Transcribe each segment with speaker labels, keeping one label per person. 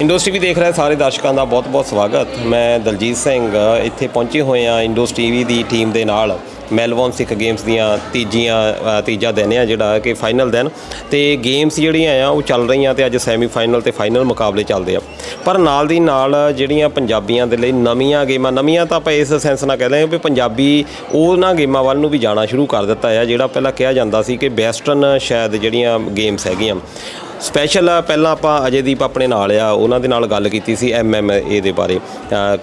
Speaker 1: ਇੰਡੋਸ TV ਦੇਖ ਰਹੇ ਸਾਰੇ ਦਰਸ਼ਕਾਂ ਦਾ ਬਹੁਤ-ਬਹੁਤ ਸਵਾਗਤ। ਮੈਂ ਦਲਜੀਤ ਸਿੰਘ ਇੱਥੇ ਪਹੁੰਚੇ ਹੋਏ ਹਾਂ ਇੰਡੋਸ ਟੀਵੀ ਦੀ ਟੀਮ ਦੇ ਨਾਲ। ਮੈਲਬੌਰਨ ਸਿੱਖ ਗੇਮਸ ਦੀਆਂ ਤੀਜਾ ਦਿਨ ਆ ਜਿਹੜਾ ਕਿ ਫਾਈਨਲ ਦਿਨ, ਤੇ ਗੇਮਸ ਜਿਹੜੀਆਂ ਆ ਉਹ ਚੱਲ ਰਹੀਆਂ ਤੇ ਅੱਜ ਸੈਮੀਫਾਈਨਲ ਤੇ ਫਾਈਨਲ ਮੁਕਾਬਲੇ ਚੱਲਦੇ ਆ। ਪਰ ਨਾਲ ਦੀ ਨਾਲ ਜਿਹੜੀਆਂ ਪੰਜਾਬੀਆਂ ਦੇ ਲਈ ਨਵੀਆਂ ਗੇਮਾਂ, ਨਵੀਆਂ ਤਾਂ ਆਪਾਂ ਇਸ ਸੈਂਸ ਨਾਲ ਕਹਿੰਦੇ ਹਾਂ ਵੀ ਪੰਜਾਬੀ ਉਹਨਾਂ ਗੇਮਾਂ ਵੱਲ ਨੂੰ ਵੀ ਜਾਣਾ ਸ਼ੁਰੂ ਕਰ ਦਿੱਤਾ ਆ ਜਿਹੜਾ ਪਹਿਲਾਂ ਕਿਹਾ ਜਾਂਦਾ ਸੀ ਕਿ ਵੈਸਟਰਨ ਸ਼ਾਇਦ ਜਿਹੜੀਆਂ ਗੇਮਸ ਹੈਗੀਆਂ। ਸਪੈਸ਼ਲ ਪਹਿਲਾਂ ਆਪਾਂ ਅਜੇਦੀਪ ਆਪਣੇ ਨਾਲ ਆ, ਉਹਨਾਂ ਦੇ ਨਾਲ ਗੱਲ ਕੀਤੀ ਸੀ MMA ਦੇ ਬਾਰੇ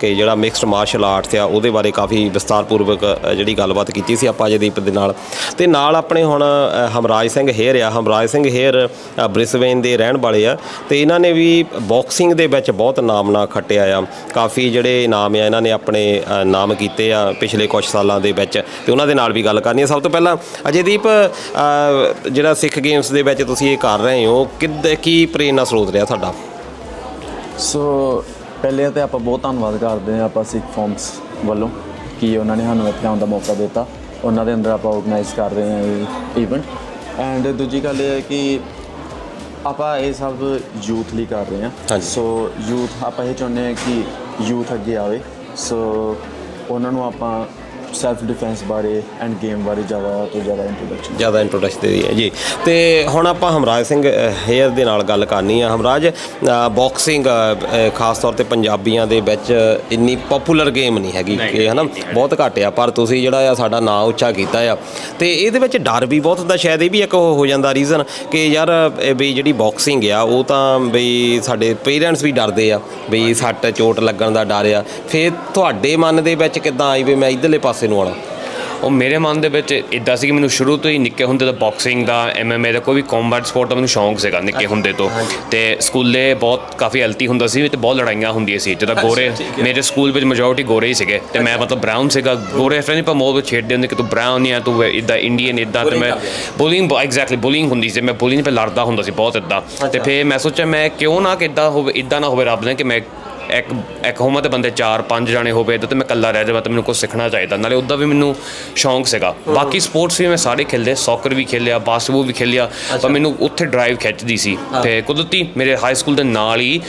Speaker 1: ਕਿ ਜਿਹੜਾ ਮਿਕਸਡ ਮਾਰਸ਼ਲ ਆਰਟਸ ਆ ਉਹਦੇ ਬਾਰੇ ਕਾਫੀ ਵਿਸਤਾਰਪੂਰਵਕ ਜਿਹੜੀ ਗੱਲਬਾਤ ਕੀਤੀ ਸੀ ਆਪਾਂ ਅਜੇਦੀਪ ਦੇ ਨਾਲ। ਅਤੇ ਨਾਲ ਆਪਣੇ ਹੁਣ ਹਮਰਾਜ ਸਿੰਘ ਹੇਅਰ ਆ। ਹਮਰਾਜ ਸਿੰਘ ਹੇਅਰ ਬ੍ਰਿਸਬੇਨ ਦੇ ਰਹਿਣ ਵਾਲੇ ਆ ਅਤੇ ਇਹਨਾਂ ਨੇ ਵੀ ਬਾਕਸਿੰਗ ਦੇ ਵਿੱਚ ਬਹੁਤ ਨਾਮਣਾ ਖੱਟਿਆ ਆ। ਕਾਫੀ ਜਿਹੜੇ ਇਨਾਮ ਆ ਇਹਨਾਂ ਨੇ ਆਪਣੇ ਨਾਮ ਕੀਤੇ ਆ ਪਿਛਲੇ ਕੁਛ ਸਾਲਾਂ ਦੇ ਵਿੱਚ, ਅਤੇ ਉਹਨਾਂ ਦੇ ਨਾਲ ਵੀ ਗੱਲ ਕਰਨੀ ਹੈ। ਸਭ ਤੋਂ ਪਹਿਲਾਂ ਅਜੇਦੀਪ, ਜਿਹੜਾ ਸਿੱਖ ਗੇਮਸ ਦੇ ਵਿੱਚ ਤੁਸੀਂ ਇਹ ਕਰ ਰਹੇ ਹੋ, ਕੀ ਪ੍ਰੇਰਨਾ ਸਰੋਤ ਰਿਹਾ ਤੁਹਾਡਾ?
Speaker 2: ਸੋ ਪਹਿਲੇ ਤਾਂ ਆਪਾਂ ਬਹੁਤ ਧੰਨਵਾਦ ਕਰਦੇ ਹਾਂ ਆਪਾਂ ਸਿੱਖ ਫੋਰਮਸ ਵੱਲੋਂ ਕਿ ਉਹਨਾਂ ਨੇ ਸਾਨੂੰ ਇੱਥੇ ਆਉਣ ਦਾ ਮੌਕਾ ਦਿੱਤਾ। ਉਹਨਾਂ ਦੇ ਅੰਦਰ ਆਪਾਂ ਆਰਗੇਨਾਈਜ਼ ਕਰ ਰਹੇ ਹਾਂ ਇਹ ਈਵੈਂਟ। ਐਂਡ ਦੂਜੀ ਗੱਲ ਇਹ ਹੈ ਕਿ ਆਪਾਂ ਇਹ ਸਭ ਯੂਥ ਲਈ ਕਰ ਰਹੇ ਹਾਂ। ਸੋ ਯੂਥ, ਆਪਾਂ ਇਹ ਚਾਹੁੰਦੇ ਹਾਂ ਕਿ ਯੂਥ ਅੱਗੇ ਆਵੇ। ਸੋ ਉਹਨਾਂ ਨੂੰ ਆਪਾਂ ਸੈਲਫ ਡਿਫੈਂਸ ਬਾਰੇ ਐਂਡ ਗੇਮ ਬਾਰੇ ਜ਼ਿਆਦਾ ਤੋਂ ਜ਼ਿਆਦਾ ਇੰਟਰੋਡਕਸ਼ਨ
Speaker 1: ਦੇ ਹੈ ਜੀ। ਅਤੇ ਹੁਣ ਆਪਾਂ ਹਮਰਾਜ ਸਿੰਘ ਹੇਅਰ ਦੇ ਨਾਲ ਗੱਲ ਕਰਨੀ ਆ। ਹਮਰਾਜ, ਬਾਕਸਿੰਗ ਖਾਸ ਤੌਰ 'ਤੇ ਪੰਜਾਬੀਆਂ ਦੇ ਵਿੱਚ ਇੰਨੀ ਪੋਪੂਲਰ ਗੇਮ ਨਹੀਂ ਹੈਗੀ ਕਿ ਹੈ ਨਾ, ਬਹੁਤ ਘੱਟ ਆ, ਪਰ ਤੁਸੀਂ ਜਿਹੜਾ ਆ ਸਾਡਾ ਨਾਂ ਉੱਚਾ ਕੀਤਾ ਆ। ਅਤੇ ਇਹਦੇ ਵਿੱਚ ਡਰ ਵੀ ਬਹੁਤ ਹੁੰਦਾ, ਸ਼ਾਇਦ ਇਹ ਵੀ ਇੱਕ ਹੋ ਜਾਂਦਾ ਰੀਜ਼ਨ ਕਿ ਯਾਰ ਵੀ ਜਿਹੜੀ ਬਾਕਸਿੰਗ ਆ ਉਹ ਤਾਂ ਬਈ ਸਾਡੇ ਪੇਰੈਂਟਸ ਵੀ ਡਰਦੇ ਆ ਬਈ ਸੱਟ ਚੋਟ ਲੱਗਣ ਦਾ ਡਰ ਆ। ਫਿਰ ਤੁਹਾਡੇ ਮਨ ਦੇ ਵਿੱਚ ਕਿੱਦਾਂ ਆਈ ਵੀ ਮੈਂ ਇੱਧਰਲੇ ਪਾਸੇ ਨੂੰ ਆਉਣਾ?
Speaker 3: ਉਹ ਮੇਰੇ ਮਨ ਦੇ ਵਿੱਚ ਇੱਦਾਂ ਸੀ ਕਿ ਮੈਨੂੰ ਸ਼ੁਰੂ ਤੋਂ ਹੀ ਨਿੱਕੇ ਹੁੰਦੇ ਤੋਂ ਬਾਕਸਿੰਗ ਦਾ, MMA ਦਾ, ਕੋਈ ਵੀ ਕੰਬੈਟ ਸਪੋਰਟ ਦਾ ਮੈਨੂੰ ਸ਼ੌਂਕ ਸੀਗਾ ਨਿੱਕੇ ਹੁੰਦੇ ਤੋਂ। ਅਤੇ ਸਕੂਲੇ ਕਾਫੀ ਹੈਲਥੀ ਹੁੰਦਾ ਸੀ ਅਤੇ ਬਹੁਤ ਲੜਾਈਆਂ ਹੁੰਦੀਆਂ ਸੀ। ਜਿੱਦਾਂ ਗੋਰੇ, ਮੇਰੇ ਸਕੂਲ ਵਿੱਚ ਮੈਜੋਰਟੀ ਗੋਰੇ ਹੀ ਸੀਗੇ ਅਤੇ ਮੈਂ ਮਤਲਬ ਬਰਾਊਨ ਸੀਗਾ। ਗੋਰੇ ਫਰੈਂਡ ਪਰ ਮੋਹ ਛੇੜਦੇ ਹੁੰਦੇ ਕਿ ਤੂੰ ਬਰਾਊਨ ਆ, ਤੂੰ ਇੱਦਾਂ ਇੰਡੀਅਨ ਇੱਦਾਂ। ਅਤੇ ਮੈਂ ਬੁਲਿੰਗ, ਐਗਜ਼ੈਕਟਲੀ ਬੁਲਿੰਗ ਹੁੰਦੀ ਸੀ। ਮੈਂ ਬੁਲਿੰਗ 'ਤੇ ਲੜਦਾ ਹੁੰਦਾ ਸੀ ਬਹੁਤ ਇੱਦਾਂ। ਅਤੇ ਫਿਰ ਮੈਂ ਸੋਚਿਆ ਮੈਂ ਕਿਉਂ ਨਾ ਕਿ ਇੱਦਾਂ ਨਾ ਹੋਵੇ ਰੱਬ ਨੇ ਕਿ ਮੈਂ ਇੱਕ ਹੋਵਾਂ ਅਤੇ ਬੰਦੇ 4-5 ਜਾਣੇ ਹੋਵੇ ਇੱਦਾਂ, ਅਤੇ ਮੈਂ ਇਕੱਲਾ ਰਹਿ ਜਾਵਾਂ। ਤਾਂ ਮੈਨੂੰ ਕੁਛ ਸਿੱਖਣਾ ਚਾਹੀਦਾ, ਨਾਲੇ ਉੱਦਾਂ ਵੀ ਮੈਨੂੰ ਸ਼ੌਂਕ ਸੀਗਾ। ਬਾਕੀ ਸਪੋਰਟਸ ਵੀ ਮੈਂ ਸਾਰੇ ਖੇਡੇ, ਸੌਕਰ ਵੀ ਖੇਲਿਆ, ਬਾਸਕਟਬਾਲ ਵੀ ਖੇਲਿਆ, ਪਰ ਮੈਨੂੰ ਉੱਥੇ ਡਰਾਈਵ ਖਿੱਚਦੀ ਸੀ। ਅਤੇ ਕੁਦਰਤੀ ਮੇਰੇ ਹਾਈ ਸਕੂਲ ਦੇ ਨਾਲ ਹੀ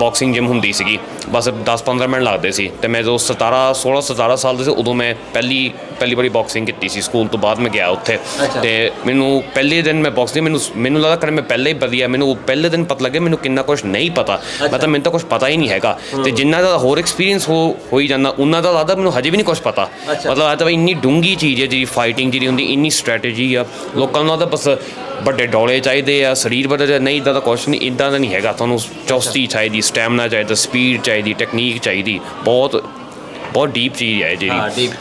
Speaker 3: ਬਾਕਸਿੰਗ ਜਿਮ ਹੁੰਦੀ ਸੀਗੀ, ਬਸ 10-15 ਮਿੰਟ ਲੱਗਦੇ ਸੀ। ਅਤੇ ਮੈਂ ਜਦੋਂ 16-17 ਸਾਲ ਦੇ ਸੀ ਉਦੋਂ ਮੈਂ ਪਹਿਲੀ ਵਾਰੀ ਬਾਕਸਿੰਗ ਕੀਤੀ ਸੀ। ਸਕੂਲ ਤੋਂ ਬਾਅਦ ਮੈਂ ਗਿਆ ਉੱਥੇ, ਅਤੇ ਮੈਨੂੰ ਪਹਿਲੇ ਦਿਨ ਮੈਂ ਬਾਕਸਿੰਗ, ਮੈਨੂੰ ਲੱਗਦਾ ਕਿ ਮੈਂ ਪਹਿਲਾਂ ਹੀ ਵਧੀਆ, ਮੈਨੂੰ ਪਹਿਲੇ ਦਿਨ ਪਤਾ ਲੱਗਿਆ ਮੈਨੂੰ ਕਿੰਨਾ ਕੁਛ ਨਹੀਂ ਪਤਾ। ਮਤਲਬ ਮੈਨੂੰ ਤਾਂ ਕੁਛ ਪਤਾ ਹੀ ਨਹੀਂ ਹੈਗਾ, ਅਤੇ ਜਿੰਨਾ ਦਾ ਹੋਰ ਐਕਸਪੀਰੀਅੰਸ ਹੋਈ ਜਾਂਦਾ ਉਹਨਾਂ ਦਾ ਲੱਗਦਾ ਮੈਨੂੰ ਹਜੇ ਵੀ ਨਹੀਂ ਕੁਛ ਪਤਾ। ਮਤਲਬ ਅੱਜ ਤਾਂ ਇੰਨੀ ਡੂੰਘੀ ਚੀਜ਼ ਹੈ ਜਿਹੜੀ ਫਾਈਟਿੰਗ ਜਿਹੜੀ ਹੁੰਦੀ, ਇੰਨੀ ਸਟ੍ਰੈਟਜੀ ਆ। ਲੋਕਾਂ ਨੂੰ ਲੱਗਦਾ ਬਸ ਵੱਡੇ ਡੋਲੇ ਚਾਹੀਦੇ ਆ, ਸਰੀਰ ਬਦਲ ਨਹੀਂ, ਇੱਦਾਂ ਦਾ ਕੁਛ ਨਹੀਂ, ਇੱਦਾਂ ਦਾ ਨਹੀਂ ਹੈਗਾ। ਤੁਹਾਨੂੰ ਚੁਸਤੀ ਚਾਹੀਦੀ, ਸਟੈਮਨਾ ਚਾਹੀਦਾ, ਸਪੀਡ ਚਾਹੀਦੀ, ਟੈਕਨੀਕ ਚਾਹੀਦੀ। ਬਹੁਤ ਡੀਪ ਚੀਜ਼ ਹੈ ਜਿਹੜੀ।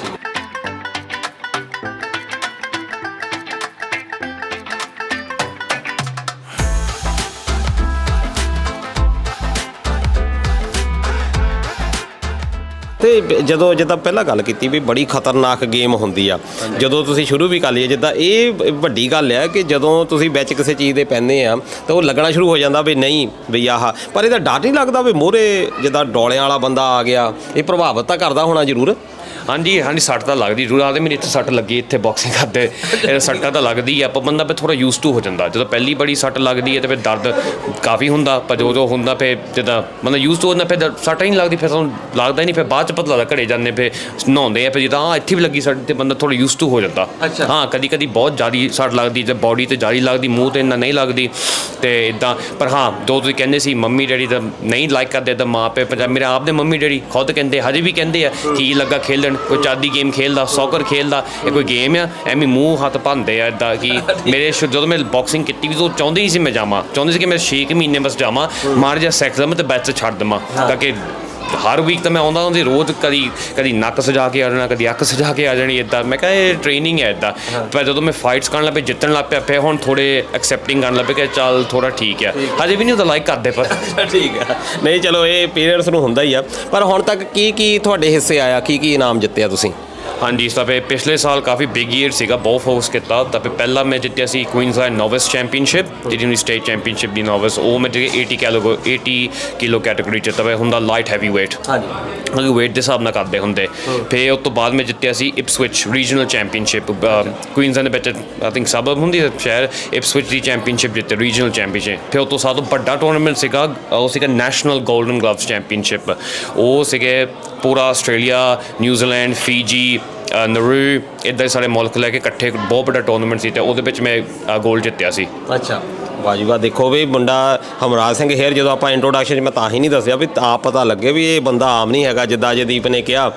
Speaker 1: ਅਤੇ ਜਦੋਂ ਜਿੱਦਾਂ ਪਹਿਲਾਂ ਗੱਲ ਕੀਤੀ ਵੀ ਬੜੀ ਖਤਰਨਾਕ ਗੇਮ ਹੁੰਦੀ ਆ, ਜਦੋਂ ਤੁਸੀਂ ਸ਼ੁਰੂ ਵੀ ਕਰ ਲਈਏ, ਜਿੱਦਾਂ ਇਹ ਵੱਡੀ ਗੱਲ ਆ ਕਿ ਜਦੋਂ ਤੁਸੀਂ ਵਿੱਚ ਕਿਸੇ ਚੀਜ਼ ਦੇ ਪੈਂਦੇ ਆ ਤਾਂ ਉਹ ਲੱਗਣਾ ਸ਼ੁਰੂ ਹੋ ਜਾਂਦਾ ਵੀ ਨਹੀਂ ਵੀ ਆਹ, ਪਰ ਇਹਦਾ ਡਰ ਨਹੀਂ ਲੱਗਦਾ ਵੀ ਮੂਹਰੇ ਜਿੱਦਾਂ ਡੋਲਿਆਂ ਵਾਲਾ ਬੰਦਾ ਆ ਗਿਆ, ਇਹ ਪ੍ਰਭਾਵਿਤ ਤਾਂ ਕਰਦਾ ਹੋਣਾ ਜ਼ਰੂਰ?
Speaker 3: ਹਾਂਜੀ, ਸੱਟ ਤਾਂ ਲੱਗਦੀ ਜ਼ਰੂਰ ਆ। ਮੇਰੇ ਇੱਥੇ ਸੱਟ ਲੱਗੀ, ਇੱਥੇ ਬਾਕਸਿੰਗ ਕਰਦੇ ਸੱਟਾਂ ਤਾਂ ਲੱਗਦੀ ਆ, ਪਰ ਬੰਦਾ ਫਿਰ ਥੋੜ੍ਹਾ ਯੂਜ਼ ਟੂ ਹੋ ਜਾਂਦਾ। ਜਦੋਂ ਪਹਿਲੀ ਬੜੀ ਸੱਟ ਲੱਗਦੀ ਹੈ ਤਾਂ ਫਿਰ ਦਰਦ ਕਾਫੀ ਹੁੰਦਾ, ਪਰ ਜੋ ਹੁੰਦਾ ਫਿਰ ਜਿੱਦਾਂ ਬੰਦਾ ਯੂਜ਼ ਟੂ ਹੋ ਜਾਂਦਾ ਫਿਰ ਸੱਟ ਹੀ ਨਹੀਂ ਲੱਗਦੀ, ਫਿਰ ਤੁਹਾਨੂੰ ਲੱਗਦਾ ਹੀ ਨਹੀਂ। ਫਿਰ ਬਾਅਦ 'ਚ ਪਤਾ ਲੱਗਦਾ, ਘਰੇ ਜਾਂਦੇ ਫਿਰ ਨਹਾਉਂਦੇ ਆ, ਫਿਰ ਜਿੱਦਾਂ ਇੱਥੇ ਵੀ ਲੱਗੀ ਸੱਟ, ਅਤੇ ਬੰਦਾ ਥੋੜ੍ਹਾ ਯੂਜ਼ ਟੂ ਹੋ ਜਾਂਦਾ। ਹਾਂ, ਕਦੀ ਬਹੁਤ ਜ਼ਿਆਦਾ ਸੱਟ ਲੱਗਦੀ, ਜਾਂ ਬੋਡੀ 'ਤੇ ਜ਼ਿਆਦਾ ਲੱਗਦੀ, ਮੂੰਹ 'ਤੇ ਇੰਨਾ ਨਹੀਂ ਲੱਗਦੀ, ਅਤੇ ਇੱਦਾਂ। ਪਰ ਹਾਂ, ਜੋ ਤੁਸੀਂ ਕਹਿੰਦੇ ਸੀ ਮੰਮੀ ਡੈਡੀ ਤਾਂ ਨਹੀਂ ਲਾਈਕ ਕਰਦੇ ਇੱਦਾਂ, ਮਾਂ ਪਿਓ ਮੇਰੇ ਆਪ ਦੇ ਮੰਮੀ ਡੈਡੀ ਖੁਦ ਕਹਿੰਦੇ, ਹਜੇ ਵੀ ਕਹਿੰਦੇ ਆ ਕੀ ਲੱਗਾ ਖੇਲਣ, ਕੋਈ ਚਾਦੀ ਗੇਮ ਖੇਲਦਾ, ਸੌਕਰ ਖੇਲਦਾ, ਇਹ ਕੋਈ ਗੇਮ ਆ? ਐਵੇਂ ਮੂੰਹ ਹੱਥ ਭੰਨਦੇ ਆ ਇੱਦਾਂ। ਕਿ ਮੇਰੇ ਜਦੋਂ ਮੈਂ ਬਾਕਸਿੰਗ ਕੀਤੀ ਵੀ ਤਾਂ ਚਾਹੁੰਦੀ ਨਹੀਂ ਸੀ ਮੈਂ ਜਾਵਾਂ, ਚਾਹੁੰਦੀ ਸੀ ਕਿ ਮੈਂ 6 ਮਹੀਨੇ ਬਸ ਜਾਵਾਂ, ਮਾਰ ਜਿਹਾ ਸਿੱਖ ਲਵਾਂ ਅਤੇ ਬੈਚ ਛੱਡ ਦੇਵਾਂ। ਕਿਉਂਕਿ ਹਰ ਵੀਕ ਤਾਂ ਮੈਂ ਆਉਂਦਾ ਹੁੰਦੀ, ਰੋਜ਼ ਕਦੀ ਨੱਕ ਸਜਾ ਕੇ ਆ ਜਾਣਾ, ਕਦੀ ਅੱਖ ਸਜਾ ਕੇ ਆ ਜਾਣੀ ਇੱਦਾਂ। ਮੈਂ ਕਿਹਾ ਇਹ ਟ੍ਰੇਨਿੰਗ ਹੈ ਇੱਦਾਂ। ਪਰ ਜਦੋਂ ਮੈਂ ਫਾਈਟਸ ਕਰਨ ਲੱਗ ਪਿਆ, ਜਿੱਤਣ ਲੱਗ ਪਿਆ, ਫਿਰ ਹੁਣ ਥੋੜ੍ਹੇ ਐਕਸੈਪਟਿੰਗ ਕਰਨ ਲੱਗ ਪਿਆ ਕਿ ਚੱਲ ਥੋੜ੍ਹਾ ਠੀਕ ਆ। ਹਜੇ ਵੀ ਨਹੀਂ ਉਹਦਾ ਲਾਈਕ ਕਰਦੇ, ਪਰ
Speaker 1: ਠੀਕ ਆ। ਨਹੀਂ, ਚਲੋ ਇਹ ਪੇਰੈਂਟਸ ਨੂੰ ਹੁੰਦਾ ਹੀ ਆ। ਪਰ ਹੁਣ ਤੱਕ ਕੀ ਤੁਹਾਡੇ ਹਿੱਸੇ ਆਇਆ, ਕੀ ਇਨਾਮ ਜਿੱਤਿਆ ਤੁਸੀਂ?
Speaker 3: ਹਾਂਜੀ ਤਾਂ ਫਿਰ ਪਿਛਲੇ ਸਾਲ ਕਾਫੀ ਬਿਗ ਈਅਰ ਸੀਗਾ, ਬਹੁਤ ਫੋਕਸ ਕੀਤਾ। ਤਾਂ ਫਿਰ ਪਹਿਲਾਂ ਮੈਂ ਜਿੱਤਿਆ ਸੀ ਕੁਈਨਜ਼ਲੈਂਡ ਨੋਵਿਸ ਚੈਂਪੀਅਨਸ਼ਿਪ, ਜਿਹੜੀ ਸਟੇਟ ਚੈਂਪੀਅਨਸ਼ਿਪ ਦੀ ਨੋਵਿਸ, ਉਹ ਮੈਂ ਜਿੱਤੇ 80 ਕਿਲੋ ਕੈਟਾਗਰੀ 'ਚ। ਤਾਂ ਫਿਰ ਹੁੰਦਾ ਲਾਈਟ ਹੈਵੀ ਵੇਟ, ਮਤਲਬ ਵੇਟ ਦੇ ਹਿਸਾਬ ਨਾਲ ਕਰਦੇ ਹੁੰਦੇ। ਫਿਰ ਉਸ ਤੋਂ ਬਾਅਦ ਮੈਂ ਜਿੱਤਿਆ ਸੀ ਇਪਸਵਿਚ ਰੀਜਨਲ ਚੈਂਪੀਅਨਸ਼ਿਪ, ਕੁਈਨਜ਼ਲੈਂਡ ਦੇ ਵਿੱਚ ਆਈ ਥਿੰਕ ਸਬਬ ਹੁੰਦੀ ਹੈ ਸ਼ਹਿਰ, ਇਪਸਵਿਚ ਦੀ ਚੈਂਪੀਅਨਸ਼ਿਪ ਜਿੱਤੇ, ਰੀਜਨਲ ਚੈਂਪੀਅਨਸ਼ਿਪ। ਫਿਰ ਉਸ ਤੋਂ ਸਭ ਤੋਂ ਵੱਡਾ ਟੂਰਨਾਮੈਂਟ ਸੀਗਾ, ਉਹ ਸੀਗਾ ਨੈਸ਼ਨਲ ਗੋਲਡਨ ਗਲਵਸ ਚੈਂਪੀਅਨਸ਼ਿਪ। ਉਹ ਸੀਗੇ ਪੂਰਾ ਆਸਟ੍ਰੇਲੀਆ, ਨਿਊਜ਼ੀਲੈਂਡ, ਫੀਜੀ, ਨਰੂ, ਇੱਦਾਂ ਦੇ ਸਾਰੇ ਮੁਲਕ ਲੈ ਕੇ ਇਕੱਠੇ, ਬਹੁਤ ਵੱਡਾ ਟੂਰਨਾਮੈਂਟ ਸੀ। ਅਤੇ ਉਹਦੇ ਵਿੱਚ ਮੈਂ ਗੋਲਡ ਜਿੱਤਿਆ ਸੀ।
Speaker 1: ਅੱਛਾ, ਵਾਹ ਜੀ ਵਾਹ। ਦੇਖੋ ਵੀ ਮੁੰਡਾ ਹਮਰਾਜ ਸਿੰਘ ਹੇਅਰ, ਜਦੋਂ ਆਪਾਂ ਇੰਟਰੋਡਕਸ਼ਨ 'ਚ ਮੈਂ ਤਾਂ ਹੀ ਨਹੀਂ ਦੱਸਿਆ ਵੀ ਆਪ ਪਤਾ ਲੱਗੇ ਵੀ ਇਹ ਬੰਦਾ ਆਮ ਨਹੀਂ ਹੈਗਾ। ਜਿੱਦਾਂ ਜਦੀਪ ਨੇ ਕਿਹਾ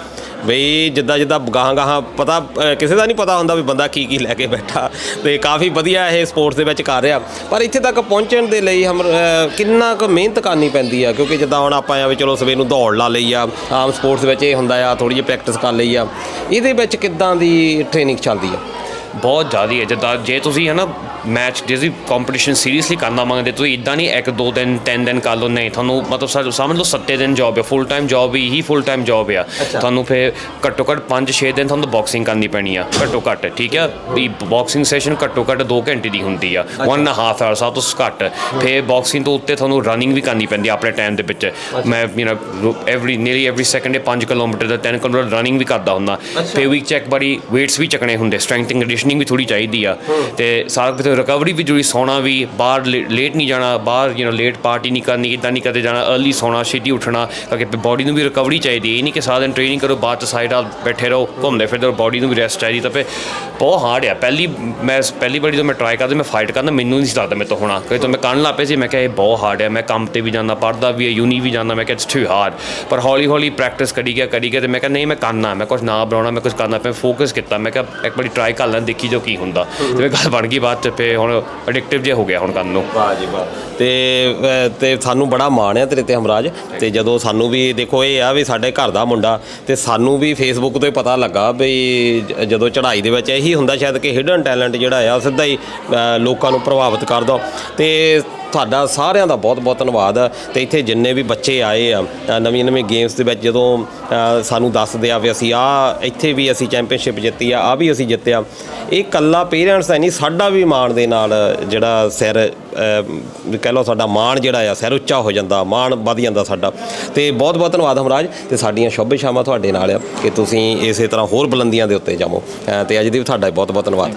Speaker 1: ਬਈ ਜਿੱਦਾਂ ਗਾਹਾਂ ਪਤਾ, ਕਿਸੇ ਦਾ ਨਹੀਂ ਪਤਾ ਹੁੰਦਾ ਵੀ ਬੰਦਾ ਕੀ ਲੈ ਕੇ ਬੈਠਾ, ਅਤੇ ਕਾਫੀ ਵਧੀਆ ਇਹ ਸਪੋਰਟਸ ਦੇ ਵਿੱਚ ਕਰ ਰਿਹਾ। ਪਰ ਇੱਥੇ ਤੱਕ ਪਹੁੰਚਣ ਦੇ ਲਈ ਕਿੰਨਾ ਕੁ ਮਿਹਨਤ ਕਰਨੀ ਪੈਂਦੀ ਆ, ਕਿਉਂਕਿ ਜਿੱਦਾਂ ਹੁਣ ਆਪਾਂ ਆ ਵੀ ਚਲੋ ਸਵੇਰ ਨੂੰ ਦੌੜ ਲਾ ਲਈ ਆ, ਆਮ ਸਪੋਰਟਸ ਵਿੱਚ ਇਹ ਹੁੰਦਾ ਆ ਥੋੜ੍ਹੀ ਜਿਹੀ ਪ੍ਰੈਕਟਿਸ ਕਰ ਲਈ ਆ, ਇਹਦੇ ਵਿੱਚ ਕਿੱਦਾਂ ਦੀ ਟ੍ਰੇਨਿੰਗ ਚੱਲਦੀ ਆ?
Speaker 3: ਬਹੁਤ ਜ਼ਿਆਦਾ ਹੈ। ਜਿੱਦਾਂ ਜੇ ਤੁਸੀਂ ਹੈ ਨਾ ਮੈਚ, ਜੇ ਤੁਸੀਂ ਕੰਪੀਟੀਸ਼ਨ ਸੀਰੀਅਸਲੀ ਕਰਨਾ ਮੰਗਦੇ, ਤੁਸੀਂ ਇੱਦਾਂ ਨਹੀਂ 1-2 ਦਿਨ 3 ਦਿਨ ਕਰ ਲਓ, ਨਹੀਂ, ਤੁਹਾਨੂੰ ਮਤਲਬ ਸਮਝ ਲਓ 7 ਦਿਨ ਜੋਬ ਹੈ, ਫੁੱਲ ਟਾਈਮ ਜੋਬ ਹੀ ਫੁੱਲ ਟਾਈਮ ਜੋਬ ਆ। ਤੁਹਾਨੂੰ ਫਿਰ ਘੱਟੋ ਘੱਟ 5-6 ਦਿਨ ਤੁਹਾਨੂੰ ਬਾਕਸਿੰਗ ਕਰਨੀ ਪੈਣੀ ਆ, ਘੱਟੋ ਘੱਟ, ਠੀਕ ਆ। ਵੀ ਬਾਕਸਿੰਗ ਸੈਸ਼ਨ ਘੱਟੋ ਘੱਟ 2 ਘੰਟੇ ਦੀ ਹੁੰਦੀ ਆ, 1.5 ਆਵਰ, ਸਭ ਤੋਂ ਘੱਟ। ਫਿਰ ਬਾਕਸਿੰਗ ਤੋਂ ਉੱਤੇ ਤੁਹਾਨੂੰ ਰਨਿੰਗ ਵੀ ਕਰਨੀ ਪੈਂਦੀ ਆ ਆਪਣੇ ਟਾਈਮ ਦੇ ਵਿੱਚ। ਮੈਂ ਨੀਅਰਲੀ ਐਵਰੀ ਸੈਕਿੰਡ 5 ਕਿਲੋਮੀਟਰ ਦਾ 10 ਕਿਲੋਮੀਟਰ ਰਨਿੰਗ ਵੀ ਕਰਦਾ ਹੁੰਦਾ। ਫਿਰ ਵੀਕ ਚੈੱਕ ਬੜੀ ਵੇਟਸ ਵੀ ਚੱਕਣੇ ਹੁੰਦੇ, ਸਟਰੈਂਥ ਐਂਡ ਕੰਡੀਸ਼ਨਿੰਗ ਵੀ ਥੋੜ੍ਹੀ ਚਾਹੀਦੀ ਆ, ਅਤੇ ਸਾਰਾ ਕੁਝ ਰਿਕਵਰੀ ਵੀ ਜ਼ਰੂਰੀ, ਸੌਣਾ ਵੀ, ਬਾਹਰ ਲੇਟ ਨਹੀਂ ਜਾਣਾ, ਬਾਹਰ ਲੇਟ ਪਾਰਟੀ ਨਹੀਂ ਕਰਨੀ, ਇੱਦਾਂ ਨਹੀਂ ਕਦੇ ਜਾਣਾ, ਅਰਲੀ ਸੌਣਾ, ਛੇਤੀ ਉੱਠਣਾ, ਕਿਉਂਕਿ ਬੋਡੀ ਨੂੰ ਵੀ ਰਿਕਵਰੀ ਚਾਹੀਦੀ। ਇਹ ਨਹੀਂ ਕਿ ਸਾਰਾ ਦਿਨ ਟ੍ਰੇਨਿੰਗ ਕਰੋ, ਬਾਅਦ 'ਚ ਸਾਈਡ ਆ ਬੈਠੇ ਰਹੋ, ਘੁੰਮਦੇ ਫਿਰਦੇ, ਬੋਡੀ ਨੂੰ ਵੀ ਰੈਸਟ ਚਾਹੀਦੀ। ਤਾਂ ਫਿਰ ਬਹੁਤ ਹਾਰਡ ਆ। ਪਹਿਲੀ ਵਾਰੀ ਜਦੋਂ ਮੈਂ ਟਰਾਈ ਕਰਦਾ, ਮੈਂ ਫਾਈਟ ਕਰਦਾ, ਮੈਨੂੰ ਨਹੀਂ ਸੀ ਲੱਗਦਾ ਮੇਰੇ ਤੋਂ ਹੋਣਾ, ਕਿਉਂਕਿ ਮੈਂ ਕਰਨ ਲੱਗ ਪਿਆ ਸੀ। ਮੈਂ ਕਿਹਾ ਇਹ ਬਹੁਤ ਹਾਰਡ ਹੈ, ਮੈਂ ਕੰਮ 'ਤੇ ਵੀ ਜਾਂਦਾ, ਪੜ੍ਹਦਾ ਵੀ ਹੈ, ਯੂਨੀ ਵੀ ਜਾਂਦਾ, ਮੈਂ ਕਿਹਾ ਇਟਸ ਟੂ ਹਾਰਡ। ਪਰ ਹੌਲੀ ਹੌਲੀ ਪ੍ਰੈਕਟਿਸ ਕਰੀ ਗਿਆ, ਅਤੇ ਮੈਂ ਕਿਹਾ ਨਹੀਂ, ਮੈਂ ਕਰਨਾ, ਮੈਂ ਕੁਛ ਨਾ ਬਣਾਉਣਾ, ਮੈਂ ਕੁਛ ਕਰਨਾ। ਫਿਰ ਫੋਕਸ ਕੀਤਾ, ਮੈਂ ਕਿਹਾ ਇੱਕ ਵਾਰੀ ਟਰਾਈ ਕਰ ਲੈਣ, ਦੇਖੀ ਜੋ ਕੀ ਹੁੰਦਾ। ਅਤੇ ਗੱਲ ਬਣ ਗਈ ਬਾਅਦ 'ਚ, ਫਿਰ ਹੁਣ ਐਡਿਕਟਿਵ ਜਿਹਾ ਹੋ ਗਿਆ ਹੁਣ ਕਰਨ ਨੂੰ।
Speaker 1: ਵਾਹ ਜੀ ਵਾਹ। ਤੇ ਸਾਨੂੰ ਬੜਾ ਮਾਣ ਆ ਤੇਰੇ 'ਤੇ ਹਮਰਾਜ। ਅਤੇ ਜਦੋਂ ਸਾਨੂੰ ਵੀ ਦੇਖੋ ਇਹ ਆ ਵੀ ਸਾਡੇ ਘਰ ਦਾ ਮੁੰਡਾ, ਅਤੇ ਸਾਨੂੰ ਵੀ ਫੇਸਬੁੱਕ ਤੋਂ ਹੀ ਪਤਾ ਲੱਗਾ ਵੀ ਜਦੋਂ ਚੜ੍ਹਾਈ ਦੇ ਵਿੱਚ ਇਹੀ ਹੁੰਦਾ ਸ਼ਾਇਦ ਕਿ ਹਿਡਨ ਟੈਲੈਂਟ ਜਿਹੜਾ ਆ ਸਿੱਧਾ ਹੀ ਲੋਕਾਂ ਨੂੰ ਪ੍ਰਭਾਵਿਤ ਕਰਦਾ। ਅਤੇ ਤੁਹਾਡਾ ਸਾਰਿਆਂ ਦਾ ਬਹੁਤ ਬਹੁਤ ਧੰਨਵਾਦ। ਅਤੇ ਇੱਥੇ ਜਿੰਨੇ ਵੀ ਬੱਚੇ ਆਏ ਆ ਨਵੀਆਂ ਗੇਮਸ ਦੇ ਵਿੱਚ, ਜਦੋਂ ਸਾਨੂੰ ਦੱਸਦੇ ਆ ਵੀ ਅਸੀਂ ਇੱਥੇ ਵੀ ਅਸੀਂ ਚੈਂਪੀਅਨਸ਼ਿਪ ਜਿੱਤੀ ਆ ਵੀ ਅਸੀਂ ਜਿੱਤਿਆ, ਇਹ ਇਕੱਲਾ ਪੇਰੈਂਟਸ ਹੈ ਨਹੀਂ, ਸਾਡਾ ਵੀ ਮਾਣ ਦੇ ਨਾਲ ਜਿਹੜਾ ਸਿਰ ਕਹਿ ਲਓ, ਸਾਡਾ ਮਾਣ ਜਿਹੜਾ ਆ ਸਿਰ ਉੱਚਾ ਹੋ ਜਾਂਦਾ, ਮਾਣ ਵੱਧ ਜਾਂਦਾ ਸਾਡਾ। ਅਤੇ ਬਹੁਤ ਬਹੁਤ ਧੰਨਵਾਦ ਹਮਰਾਜ, ਅਤੇ ਸਾਡੀਆਂ ਸ਼ੁਭ ਇਛਾਵਾਂ ਤੁਹਾਡੇ ਨਾਲ ਆ ਕਿ ਤੁਸੀਂ ਇਸੇ ਤਰ੍ਹਾਂ ਹੋਰ ਬੁਲੰਦੀਆਂ ਦੇ ਉੱਤੇ ਜਾਵੋ। ਅਤੇ ਅੱਜ ਦੀ ਵੀ ਤੁਹਾਡਾ ਬਹੁਤ ਬਹੁਤ ਧੰਨਵਾਦ।